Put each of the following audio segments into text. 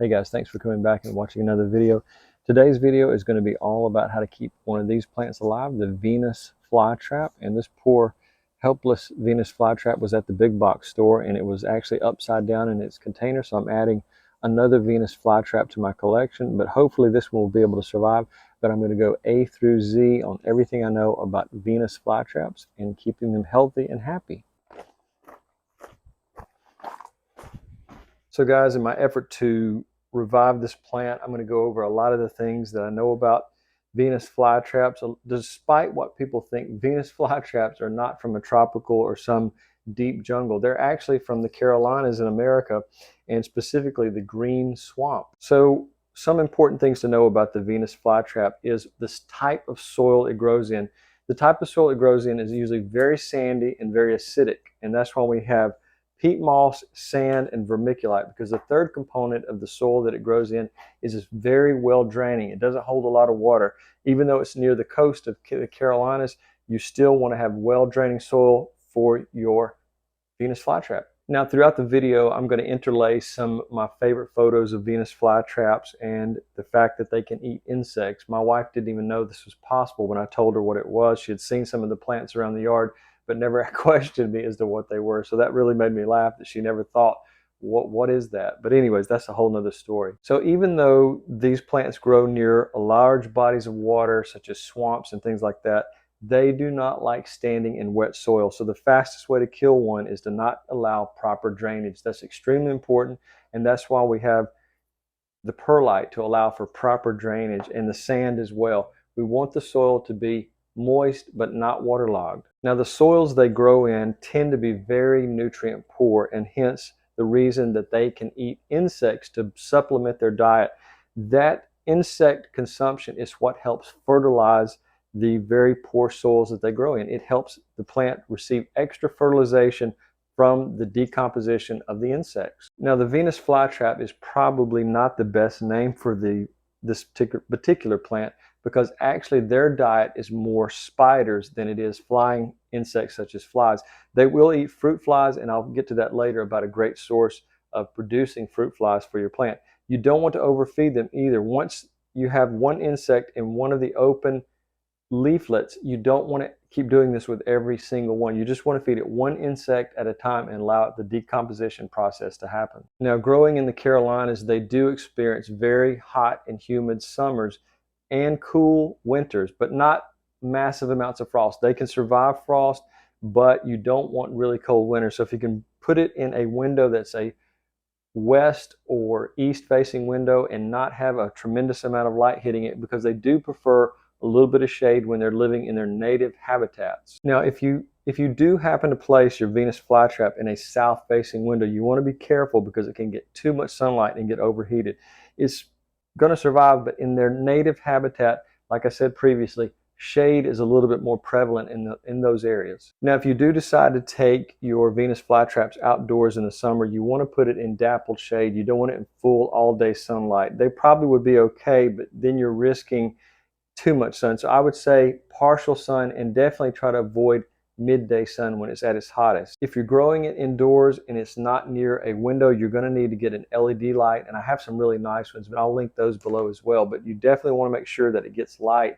Hey guys, thanks for coming back and watching another video. Today's video is going to be all about how to keep one of these plants alive, the Venus flytrap. And this poor helpless Venus flytrap was at the big box store and it was actually upside down in its container. So I'm adding another Venus flytrap to my collection, but hopefully this one will be able to survive. But I'm going to go A through Z on everything I know about Venus flytraps and keeping them healthy and happy. So guys, in my effort to revive this plant, I'm going to go over a lot of the things that I know about Venus flytraps. Despite what people think, Venus flytraps are not from a tropical or some deep jungle. They're actually from the Carolinas in America, and specifically the green swamp. So some important things to know about the Venus flytrap is this type of soil it grows in. The type of soil it grows in is usually very sandy and very acidic, and that's why we have peat moss, sand, and vermiculite, because the third component of the soil that it grows in is just very well draining. It doesn't hold a lot of water. Even though it's near the coast of the Carolinas, you still want to have well draining soil for your Venus flytrap. Now throughout the video, I'm going to interlace some of my favorite photos of Venus flytraps and the fact that they can eat insects. My wife didn't even know this was possible when I told her what it was. She had seen some of the plants around the yard, but never questioned me as to what they were. So that really made me laugh that she never thought, what is that? But anyways, that's a whole nother story. So even though these plants grow near large bodies of water, such as swamps and things like that, they do not like standing in wet soil. So the fastest way to kill one is to not allow proper drainage. That's extremely important, and that's why we have the perlite to allow for proper drainage, and the sand as well. We want the soil to be moist but not waterlogged. Now the soils they grow in tend to be very nutrient poor, and hence the reason that they can eat insects to supplement their diet. That insect consumption is what helps fertilize the very poor soils that they grow in. It helps the plant receive extra fertilization from the decomposition of the insects. Now the Venus flytrap is probably not the best name for this particular plant, because actually their diet is more spiders than it is flying insects such as flies. They will eat fruit flies, and I'll get to that later about a great source of producing fruit flies for your plant. You don't want to overfeed them either. Once you have one insect in one of the open leaflets, you don't want to keep doing this with every single one. You just want to feed it one insect at a time and allow the decomposition process to happen. Now, growing in the Carolinas, they do experience very hot and humid summers and cool winters, but not massive amounts of frost. They can survive frost, but you don't want really cold winters. So if you can put it in a window that's a west or east facing window and not have a tremendous amount of light hitting it, because they do prefer a little bit of shade when they're living in their native habitats. Now, if you do happen to place your Venus flytrap in a south facing window, you want to be careful, because it can get too much sunlight and get overheated. It's going to survive, but in their native habitat, like I said previously, shade is a little bit more prevalent in those areas. Now, if you do decide to take your Venus flytraps outdoors in the summer, you want to put it in dappled shade. You don't want it in full all-day sunlight. They probably would be okay, but then you're risking too much sun. So I would say partial sun, and definitely try to avoid midday sun when it's at its hottest. If you're growing it indoors and it's not near a window, you're going to need to get an LED light, and I have some really nice ones, but I'll link those below as well. But you definitely want to make sure that it gets light.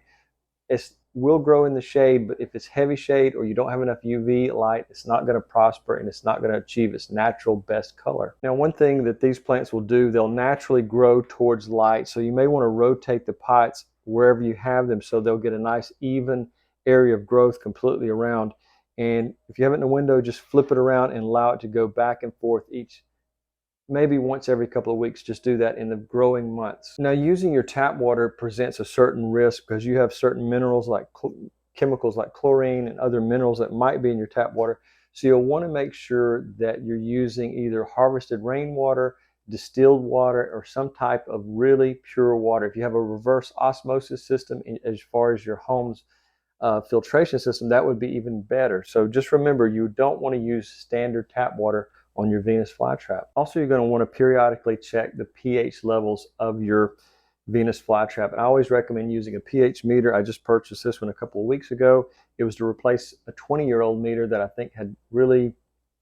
It will grow in the shade, but if it's heavy shade or you don't have enough UV light, it's not going to prosper, and it's not going to achieve its natural best color. Now, one thing that these plants will do, they'll naturally grow towards light, so you may want to rotate the pots wherever you have them so they'll get a nice even area of growth completely around. And if you have it in a window, just flip it around and allow it to go back and forth maybe once every couple of weeks. Just do that in the growing months. Now, using your tap water presents a certain risk, because you have certain minerals like chemicals like chlorine and other minerals that might be in your tap water. So you'll want to make sure that you're using either harvested rainwater, distilled water, or some type of really pure water. If you have a reverse osmosis system as far as your home's filtration system, that would be even better. So just remember, you don't want to use standard tap water on your Venus flytrap. Also, you're going to want to periodically check the pH levels of your Venus flytrap. And I always recommend using a pH meter. I just purchased this one a couple of weeks ago. It was to replace a 20-year-old meter that I think had really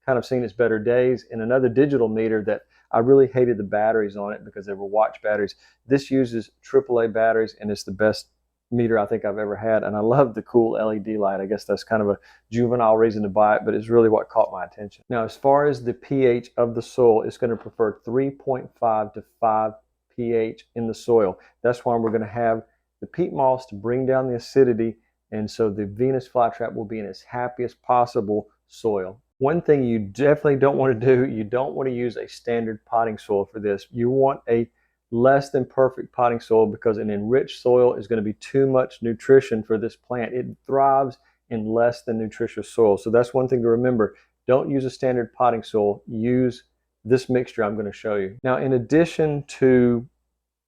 kind of seen its better days, and another digital meter that I really hated the batteries on it because they were watch batteries. This uses AAA batteries, and it's the best meter I think I've ever had. And I love the cool LED light. I guess that's kind of a juvenile reason to buy it, but it's really what caught my attention. Now, as far as the pH of the soil, it's going to prefer 3.5 to 5 pH in the soil. That's why we're going to have the peat moss to bring down the acidity, and so the Venus flytrap will be in its happiest possible soil. One thing you definitely don't want to do, you don't want to use a standard potting soil for this. You want a less than perfect potting soil, because an enriched soil is going to be too much nutrition for this plant. It thrives in less than nutritious soil. So that's one thing to remember. Don't use a standard potting soil. Use this mixture I'm going to show you. Now, in addition to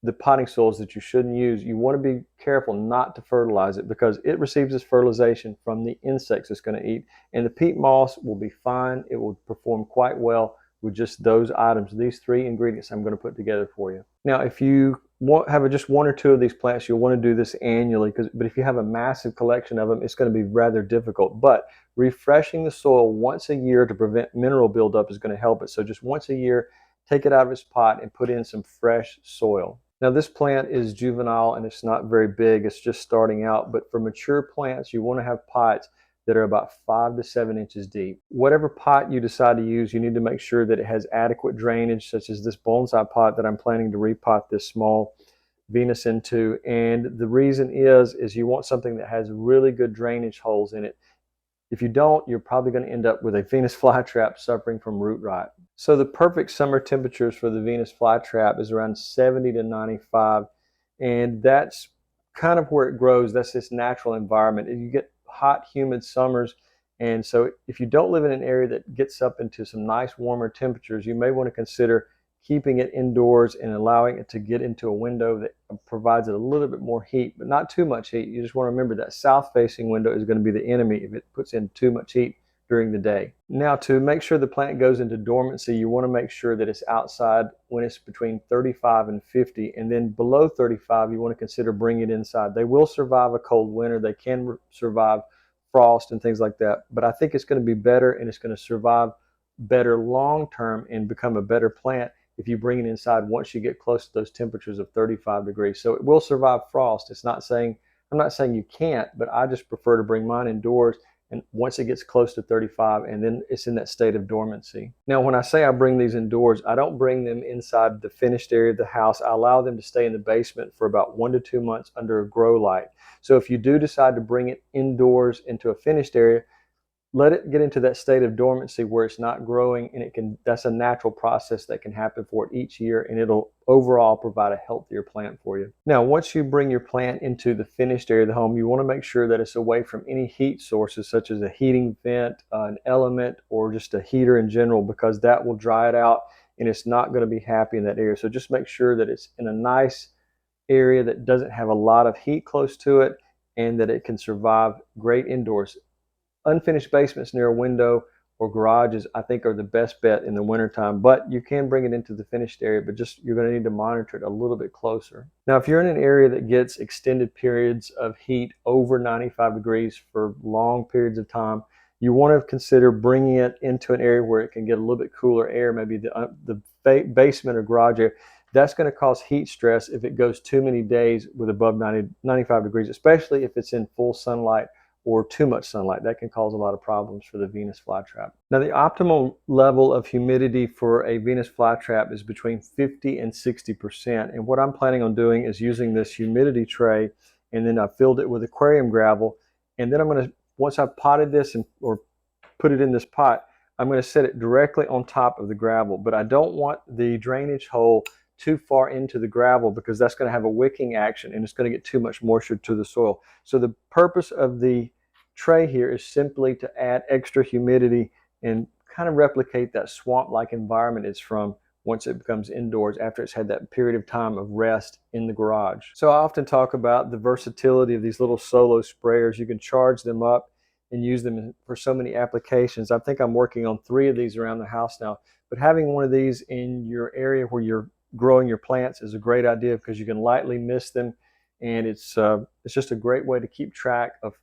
the potting soils that you shouldn't use, you want to be careful not to fertilize it, because it receives its fertilization from the insects it's going to eat. And the peat moss will be fine. It will perform quite well with just those items, these 3 ingredients I'm going to put together for you. Now, if you have just 1 or 2 of these plants, you'll want to do this annually, but if you have a massive collection of them, it's going to be rather difficult. But refreshing the soil once a year to prevent mineral buildup is going to help it. So just once a year, take it out of its pot and put in some fresh soil. Now, this plant is juvenile and it's not very big. It's just starting out. But for mature plants, you want to have pots that are about 5 to 7 inches deep. Whatever pot you decide to use, you need to make sure that it has adequate drainage, such as this bonsai pot that I'm planning to repot this small Venus into. And the reason is you want something that has really good drainage holes in it. If you don't, you're probably going to end up with a Venus flytrap suffering from root rot. So the perfect summer temperatures for the Venus flytrap is around 70 to 95, and that's kind of where it grows. That's its natural environment. You get hot, humid summers, and so if you don't live in an area that gets up into some nice warmer temperatures, you may want to consider keeping it indoors and allowing it to get into a window that provides it a little bit more heat, but not too much heat. You just want to remember that south-facing window is going to be the enemy if it puts in too much heat during the day. Now, to make sure the plant goes into dormancy, you want to make sure that it's outside when it's between 35 and 50, and then below 35, you want to consider bringing it inside. They will survive a cold winter. They can survive frost and things like that, but I think it's going to be better, and it's going to survive better long-term and become a better plant if you bring it inside once you get close to those temperatures of 35 degrees. So it will survive frost. I'm not saying you can't, but I just prefer to bring mine indoors, and once it gets close to 35, and then it's in that state of dormancy. Now, when I say I bring these indoors, I don't bring them inside the finished area of the house. I allow them to stay in the basement for about 1 to 2 months under a grow light. So if you do decide to bring it indoors into a finished area, let it get into that state of dormancy where it's not growing, and that's a natural process that can happen for it each year, and it'll overall provide a healthier plant for you. Now, once you bring your plant into the finished area of the home, you want to make sure that it's away from any heat sources, such as a heating vent, an element, or just a heater in general, because that will dry it out and it's not going to be happy in that area. So just make sure that it's in a nice area that doesn't have a lot of heat close to it, and that it can survive great indoors. Unfinished basements near a window or garages, I think, are the best bet in the wintertime, but you can bring it into the finished area, but you're going to need to monitor it a little bit closer. Now, if you're in an area that gets extended periods of heat over 95 degrees for long periods of time, you want to consider bringing it into an area where it can get a little bit cooler air, maybe the basement or garage area. That's going to cause heat stress if it goes too many days with above 95 degrees, especially if it's in full sunlight or too much sunlight. That can cause a lot of problems for the Venus flytrap. Now, the optimal level of humidity for a Venus flytrap is between 50 and 60%. And what I'm planning on doing is using this humidity tray, and then I filled it with aquarium gravel. And then I'm going to, once I've potted this or put it in this pot, I'm going to set it directly on top of the gravel. But I don't want the drainage hole too far into the gravel, because that's going to have a wicking action and it's going to get too much moisture to the soil. So the purpose of the tray here is simply to add extra humidity and kind of replicate that swamp-like environment it's from once it becomes indoors, after it's had that period of time of rest in the garage. So I often talk about the versatility of these little solo sprayers. You can charge them up and use them for so many applications. I think I'm working on 3 of these around the house now, but having one of these in your area where you're growing your plants is a great idea, because you can lightly mist them, and it's just a great way to keep track of,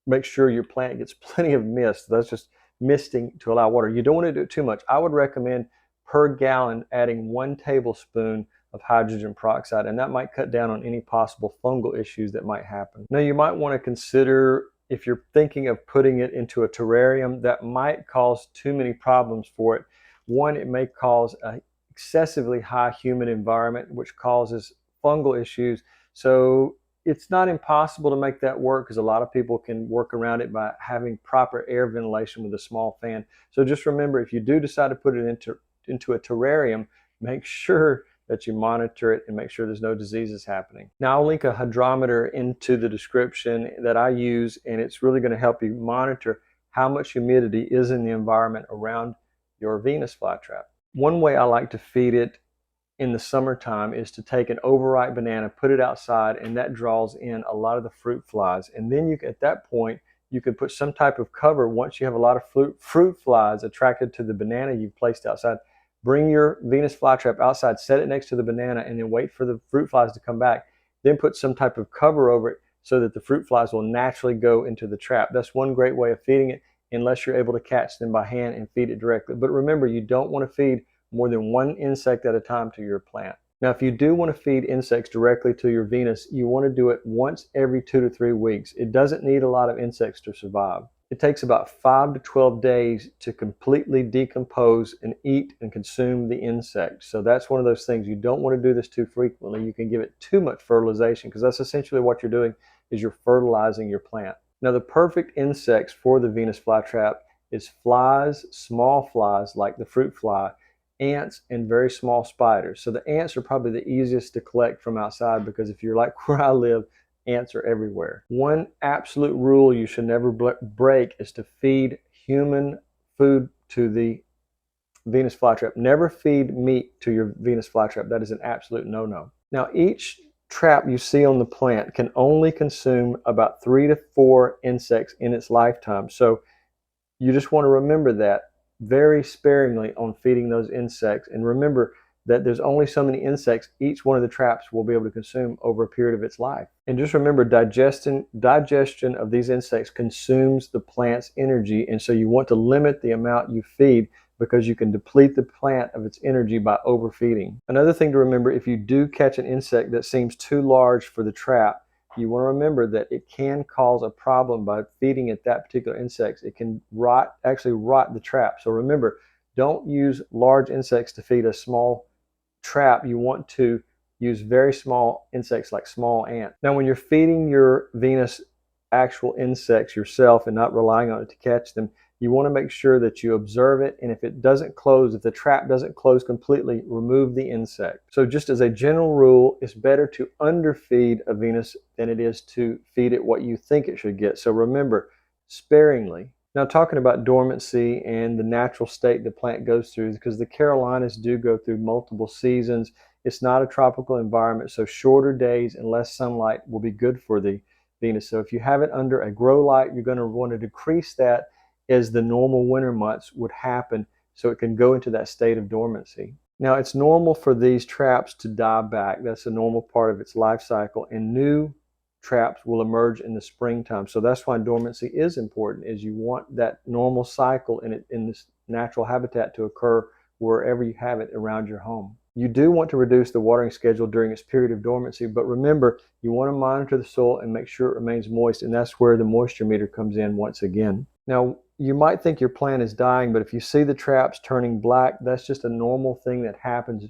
make sure your plant gets plenty of mist. That's just misting to allow water. You don't want to do it too much. I would recommend per gallon, adding 1 tablespoon of hydrogen peroxide, and that might cut down on any possible fungal issues that might happen. Now, you might want to consider, if you're thinking of putting it into a terrarium, that might cause too many problems for it. One, it may cause an excessively high humid environment, which causes fungal issues. So it's not impossible to make that work, because a lot of people can work around it by having proper air ventilation with a small fan. So just remember, if you do decide to put it into a terrarium, make sure that you monitor it and make sure there's no diseases happening. Now, I'll link a hydrometer into the description that I use, and it's really going to help you monitor how much humidity is in the environment around your Venus flytrap. One way I like to feed it in the summertime is to take an overripe banana, put it outside, and that draws in a lot of the fruit flies. And then at that point, you can put some type of cover. Once you have a lot of fruit flies attracted to the banana you've placed outside, bring your Venus flytrap outside, set it next to the banana, and then wait for the fruit flies to come back. Then put some type of cover over it so that the fruit flies will naturally go into the trap. That's one great way of feeding it, unless you're able to catch them by hand and feed it directly. But remember, you don't want to feed more than one insect at a time to your plant. Now, if you do want to feed insects directly to your Venus, you want to do it once every 2 to 3 weeks. It doesn't need a lot of insects to survive. It takes about 5 to 12 days to completely decompose and eat and consume the insect. So that's one of those things. You don't want to do this too frequently. You can give it too much fertilization, because that's essentially what you're doing, is you're fertilizing your plant. Now, the perfect insects for the Venus flytrap is flies, small flies like the fruit fly, ants, and very small spiders. So the ants are probably the easiest to collect from outside, because if you're like where I live, ants are everywhere. One absolute rule you should never break is to feed human food to the Venus flytrap. Never feed meat to your Venus flytrap. That is an absolute no-no. Now, each trap you see on the plant can only consume about 3 to 4 insects in its lifetime. So you just want to remember that very sparingly on feeding those insects. And remember that there's only so many insects each one of the traps will be able to consume over a period of its life. And just remember, digestion of these insects consumes the plant's energy, and so you want to limit the amount you feed, because you can deplete the plant of its energy by overfeeding. Another thing to remember, if you do catch an insect that seems too large for the trap, you want to remember that it can cause a problem by feeding it that particular insect. It can actually rot the trap. So remember, don't use large insects to feed a small trap. You want to use very small insects like small ants. Now, when you're feeding your Venus actual insects yourself and not relying on it to catch them, you want to make sure that you observe it, and if it doesn't close, if the trap doesn't close completely, remove the insect. So just as a general rule, it's better to underfeed a Venus than it is to feed it what you think it should get. So remember, sparingly. Now, talking about dormancy and the natural state the plant goes through, because the Carolinas do go through multiple seasons. It's not a tropical environment, so shorter days and less sunlight will be good for the Venus. So if you have it under a grow light, you're going to want to decrease that as the normal winter months would happen, so it can go into that state of dormancy. Now, it's normal for these traps to die back. That's a normal part of its life cycle, and new traps will emerge in the springtime. So that's why dormancy is important, is you want that normal cycle in this natural habitat to occur wherever you have it around your home. You do want to reduce the watering schedule during its period of dormancy, but remember, you want to monitor the soil and make sure it remains moist, and that's where the moisture meter comes in once again. Now, you might think your plant is dying, but if you see the traps turning black, that's just a normal thing that happens.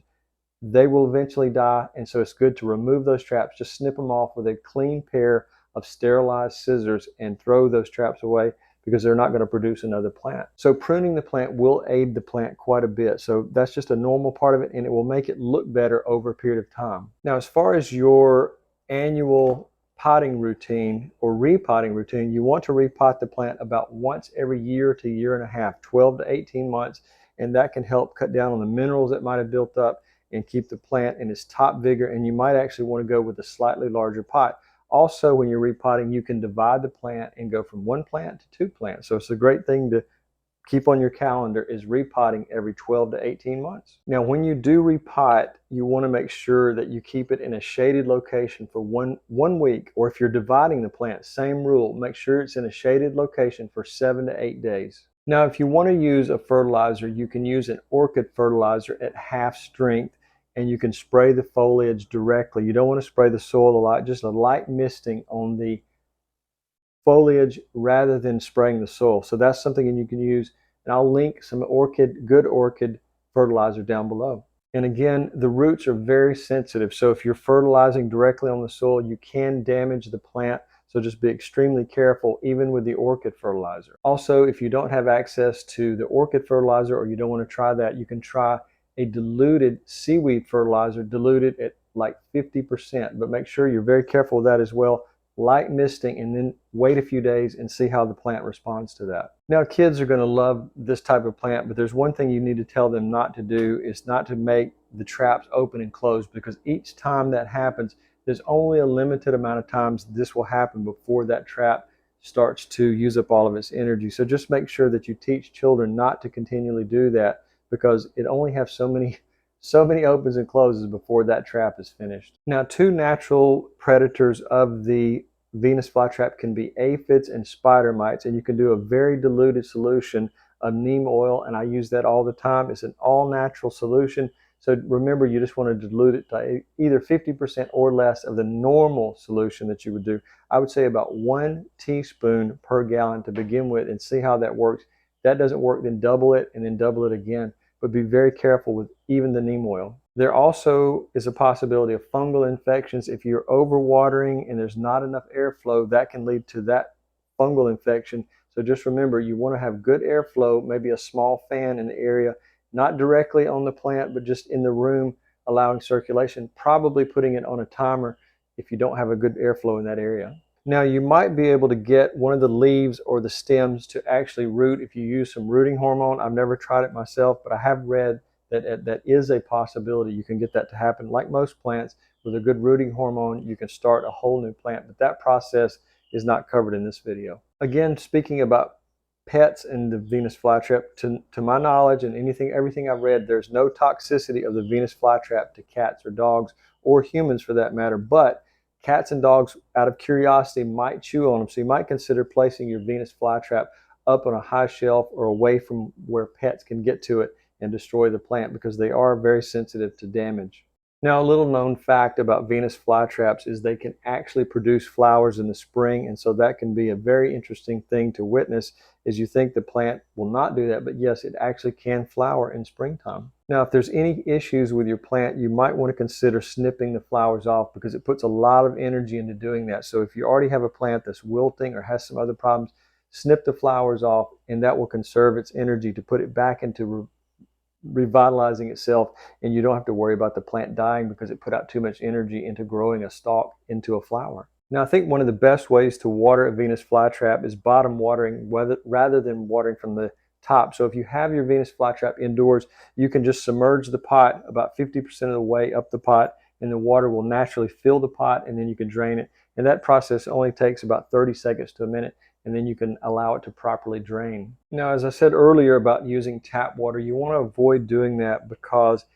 They will eventually die, and so it's good to remove those traps. Just snip them off with a clean pair of sterilized scissors and throw those traps away, because they're not going to produce another plant. So pruning the plant will aid the plant quite a bit. So that's just a normal part of it, and it will make it look better over a period of time. Now, as far as your annual potting routine or repotting routine, you want to repot the plant about once every year to year and a half, 12 to 18 months, and that can help cut down on the minerals that might have built up and keep the plant in its top vigor. And you might actually want to go with a slightly larger pot. Also, when you're repotting, you can divide the plant and go from 1 plant to 2 plants. So it's a great thing to keep on your calendar, is repotting every 12 to 18 months. Now, when you do repot, you want to make sure that you keep it in a shaded location for one week, or if you're dividing the plant, same rule, make sure it's in a shaded location for 7 to 8 days. Now, if you want to use a fertilizer, you can use an orchid fertilizer at half strength, and you can spray the foliage directly. You don't want to spray the soil a lot, just a light misting on the foliage rather than spraying the soil. So that's something you can use, and I'll link some good orchid fertilizer down below. And again, the roots are very sensitive. So if you're fertilizing directly on the soil, you can damage the plant. So just be extremely careful, even with the orchid fertilizer. Also, if you don't have access to the orchid fertilizer or you don't want to try that, you can try a diluted seaweed fertilizer, diluted at like 50%. But make sure you're very careful with that as well. Light misting, and then wait a few days and see how the plant responds to that. Now, kids are going to love this type of plant, but there's one thing you need to tell them not to do is not to make the traps open and close, because each time that happens, there's only a limited amount of times this will happen before that trap starts to use up all of its energy. So just make sure that you teach children not to continually do that, because it only has so many opens and closes before that trap is finished. Now, two natural predators of the Venus flytrap can be aphids and spider mites, and you can do a very diluted solution of neem oil, and I use that all the time. It's an all-natural solution. So remember, you just want to dilute it to either 50% or less of the normal solution that you would do. I would say about 1 teaspoon per gallon to begin with, and see how that works. If that doesn't work, then double it and then double it again. But be very careful with even the neem oil. There also is a possibility of fungal infections. If you're overwatering and there's not enough airflow, that can lead to that fungal infection. So just remember, you want to have good airflow, maybe a small fan in the area, not directly on the plant, but just in the room, allowing circulation, probably putting it on a timer if you don't have a good airflow in that area. Now, you might be able to get one of the leaves or the stems to actually root if you use some rooting hormone. I've never tried it myself, but I have read that that is a possibility. You can get that to happen. Like most plants, with a good rooting hormone, you can start a whole new plant, but that process is not covered in this video. Again, speaking about pets and the Venus flytrap, to my knowledge and everything I've read, there's no toxicity of the Venus flytrap to cats or dogs or humans for that matter, but cats and dogs, out of curiosity, might chew on them. So you might consider placing your Venus flytrap up on a high shelf or away from where pets can get to it and destroy the plant, because they are very sensitive to damage. Now, a little known fact about Venus flytraps is they can actually produce flowers in the spring, and so that can be a very interesting thing to witness, as you think the plant will not do that, but yes, it actually can flower in springtime. Now, if there's any issues with your plant, you might want to consider snipping the flowers off, because it puts a lot of energy into doing that. So if you already have a plant that's wilting or has some other problems, snip the flowers off, and that will conserve its energy to put it back into revitalizing itself, and you don't have to worry about the plant dying because it put out too much energy into growing a stalk into a flower. Now, I think one of the best ways to water a Venus flytrap is bottom watering rather than watering from the top. So if you have your Venus flytrap indoors, you can just submerge the pot about 50% of the way up the pot, and the water will naturally fill the pot, and then you can drain it. And that process only takes about 30 seconds to a minute, and then you can allow it to properly drain. Now, as I said earlier about using tap water, you want to avoid doing that because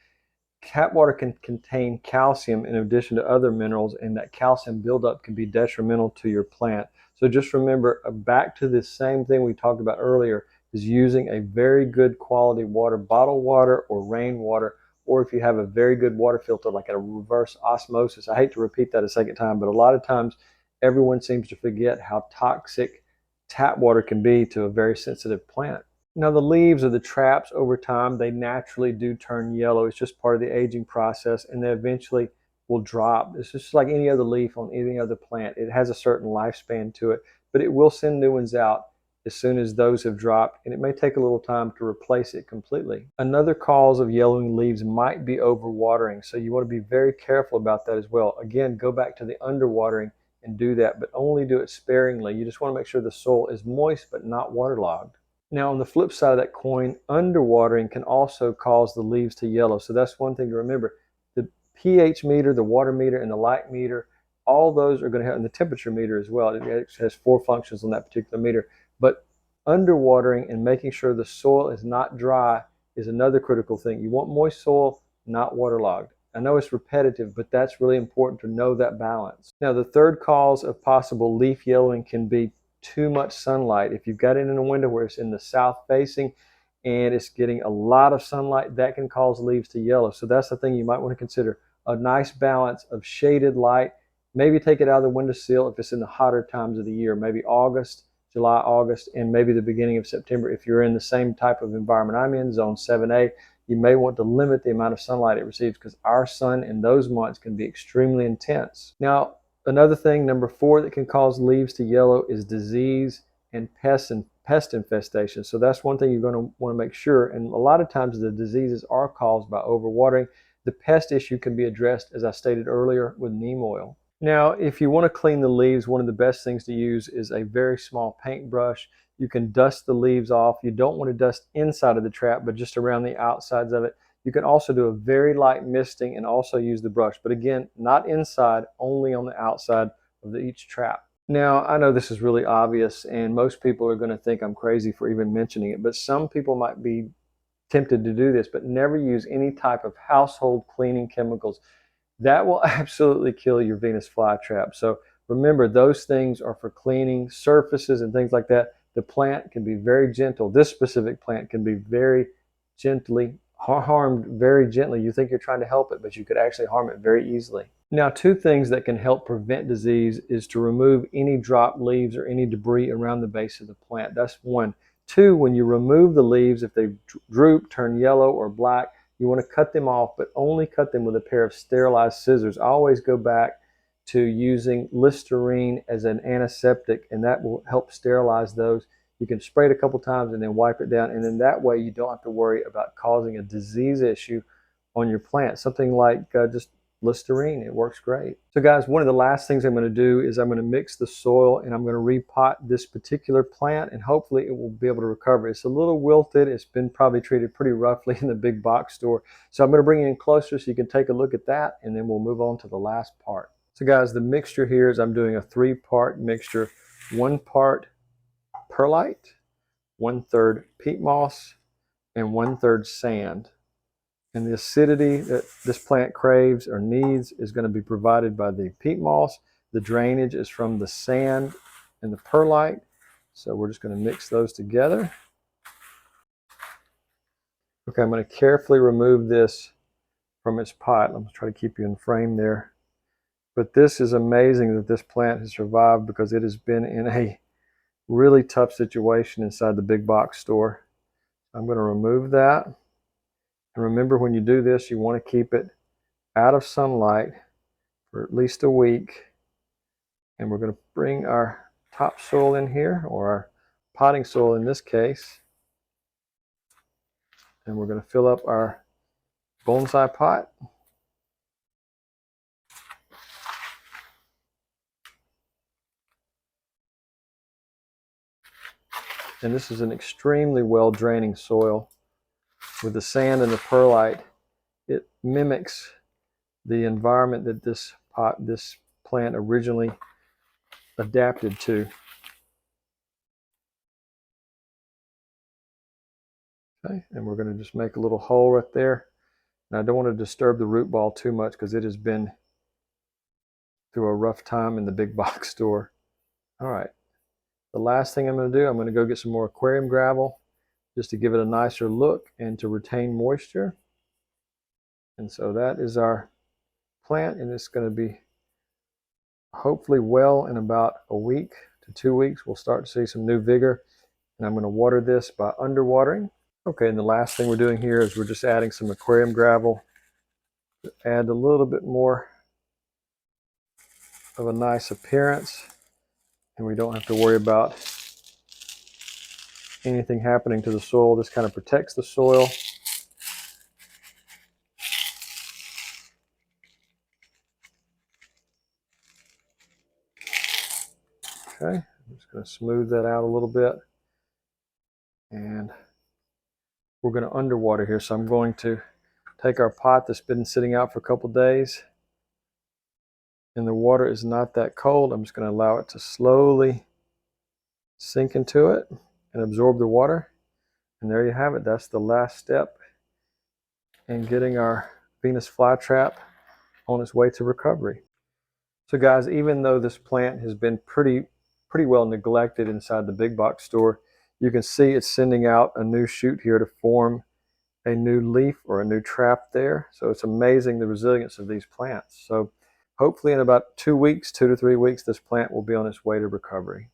tap water can contain calcium in addition to other minerals, and that calcium buildup can be detrimental to your plant. So just remember, back to the same thing we talked about earlier, is using a very good quality water, bottled water or rainwater, or if you have a very good water filter like a reverse osmosis. I hate to repeat that a second time, but a lot of times everyone seems to forget how toxic tap water can be to a very sensitive plant. Now, the leaves of the traps over time, they naturally do turn yellow. It's just part of the aging process, and they eventually will drop. It's just like any other leaf on any other plant. It has a certain lifespan to it, but it will send new ones out as soon as those have dropped, and it may take a little time to replace it completely. Another cause of yellowing leaves might be overwatering, so you want to be very careful about that as well. Again, go back to the underwatering and do that, but only do it sparingly. You just want to make sure the soil is moist but not waterlogged. Now, on the flip side of that coin, underwatering can also cause the leaves to yellow. So that's one thing to remember. The pH meter, the water meter, and the light meter, all those are going to have, and the temperature meter as well. It has 4 functions on that particular meter. But underwatering and making sure the soil is not dry is another critical thing. You want moist soil, not waterlogged. I know it's repetitive, but that's really important to know that balance. Now, the third cause of possible leaf yellowing can be too much sunlight. If you've got it in a window where it's in the south facing and it's getting a lot of sunlight, that can cause leaves to yellow. So that's the thing you might want to consider. A nice balance of shaded light. Maybe take it out of the windowsill if it's in the hotter times of the year, maybe August, July, August, and maybe the beginning of September. If you're in the same type of environment I'm in, zone 7A, you may want to limit the amount of sunlight it receives because our sun in those months can be extremely intense. Now, another thing, number 4, that can cause leaves to yellow is disease and pest infestation. So that's one thing you're going to want to make sure. And a lot of times the diseases are caused by overwatering. The pest issue can be addressed, as I stated earlier, with neem oil. Now, if you want to clean the leaves, one of the best things to use is a very small paintbrush. You can dust the leaves off. You don't want to dust inside of the trap, but just around the outsides of it. You can also do a very light misting and also use the brush. But again, not inside, only on the outside of each trap. Now, I know this is really obvious, and most people are going to think I'm crazy for even mentioning it, but some people might be tempted to do this, but never use any type of household cleaning chemicals. That will absolutely kill your Venus flytrap. So remember, those things are for cleaning surfaces and things like that. The plant can be very gentle. This specific plant can be very gently harmed very gently. You think you're trying to help it, but you could actually harm it very easily. Now, 2 things that can help prevent disease is to remove any dropped leaves or any debris around the base of the plant. That's 1. 2, when you remove the leaves, if they droop, turn yellow or black, you want to cut them off, but only cut them with a pair of sterilized scissors. I always go back to using Listerine as an antiseptic, and that will help sterilize those. You can spray it a couple times and then wipe it down, and then that way you don't have to worry about causing a disease issue on your plant. Something like just Listerine, it works great. So guys, one of the last things I'm going to do is I'm going to mix the soil and I'm going to repot this particular plant, and hopefully it will be able to recover. It's a little wilted. It's been probably treated pretty roughly in the big box store. So I'm going to bring it in closer so you can take a look at that, and then we'll move on to the last part. So guys, the mixture here is I'm doing a 3-part mixture. 1 part perlite, 1/3 peat moss, and 1/3 sand. And the acidity that this plant craves or needs is going to be provided by the peat moss. The drainage is from the sand and the perlite. So we're just going to mix those together. Okay, I'm going to carefully remove this from its pot. I'm going to try to keep you in frame there. But this is amazing that this plant has survived because it has been in a really tough situation inside the big box store. I'm going to remove that. And remember, when you do this, you want to keep it out of sunlight for at least a week. And we're going to bring our topsoil in here, or our potting soil in this case. And we're going to fill up our bonsai pot. And this is an extremely well draining soil. With the sand and the perlite, it mimics the environment that this plant originally adapted to. Okay, and we're going to just make a little hole right there. And I don't want to disturb the root ball too much because it has been through a rough time in the big box store. All right, the last thing I'm going to do, I'm going to go get some more aquarium gravel just to give it a nicer look and to retain moisture. And so that is our plant, and it's going to be hopefully well in about a week to 2 weeks. We'll start to see some new vigor, and I'm going to water this by underwatering. Okay, and the last thing we're doing here is we're just adding some aquarium gravel to add a little bit more of a nice appearance, and we don't have to worry about anything happening to the soil. This kind of protects the soil. Okay, I'm just going to smooth that out a little bit, and we're going to underwater here. So I'm going to take our pot that's been sitting out for a couple days, and the water is not that cold. I'm just going to allow it to slowly sink into it and absorb the water. And there you have it. That's the last step in getting our Venus flytrap on its way to recovery. So guys, even though this plant has been pretty pretty well neglected inside the big box store. You can see it's sending out a new shoot here to form a new leaf or a new trap there. So it's amazing the resilience of these plants. So hopefully in about 2 weeks, 2 to 3 weeks, this plant will be on its way to recovery.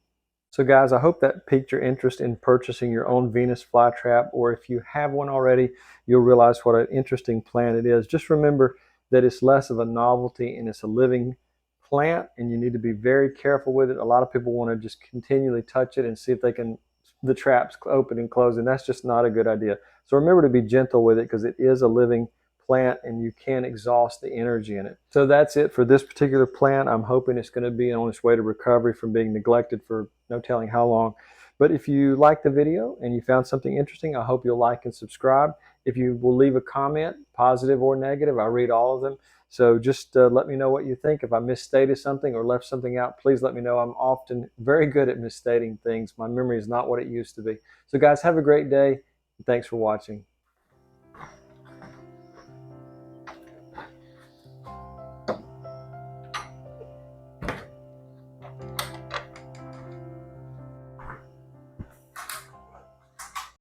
So guys, I hope that piqued your interest in purchasing your own Venus flytrap, or if you have one already, you'll realize what an interesting plant it is. Just remember that it's less of a novelty and it's a living plant, and you need to be very careful with it. A lot of people want to just continually touch it and see if they can, the traps open and close, and that's just not a good idea. So remember to be gentle with it because it is a living plant and you can exhaust the energy in it. So that's it for this particular plant. I'm hoping it's going to be on its way to recovery from being neglected for no telling how long. But if you liked the video and you found something interesting, I hope you'll like and subscribe. If you will leave a comment, positive or negative, I read all of them. So just let me know what you think. If I misstated something or left something out, please let me know. I'm often very good at misstating things. My memory is not what it used to be. So guys, have a great day. Thanks for watching.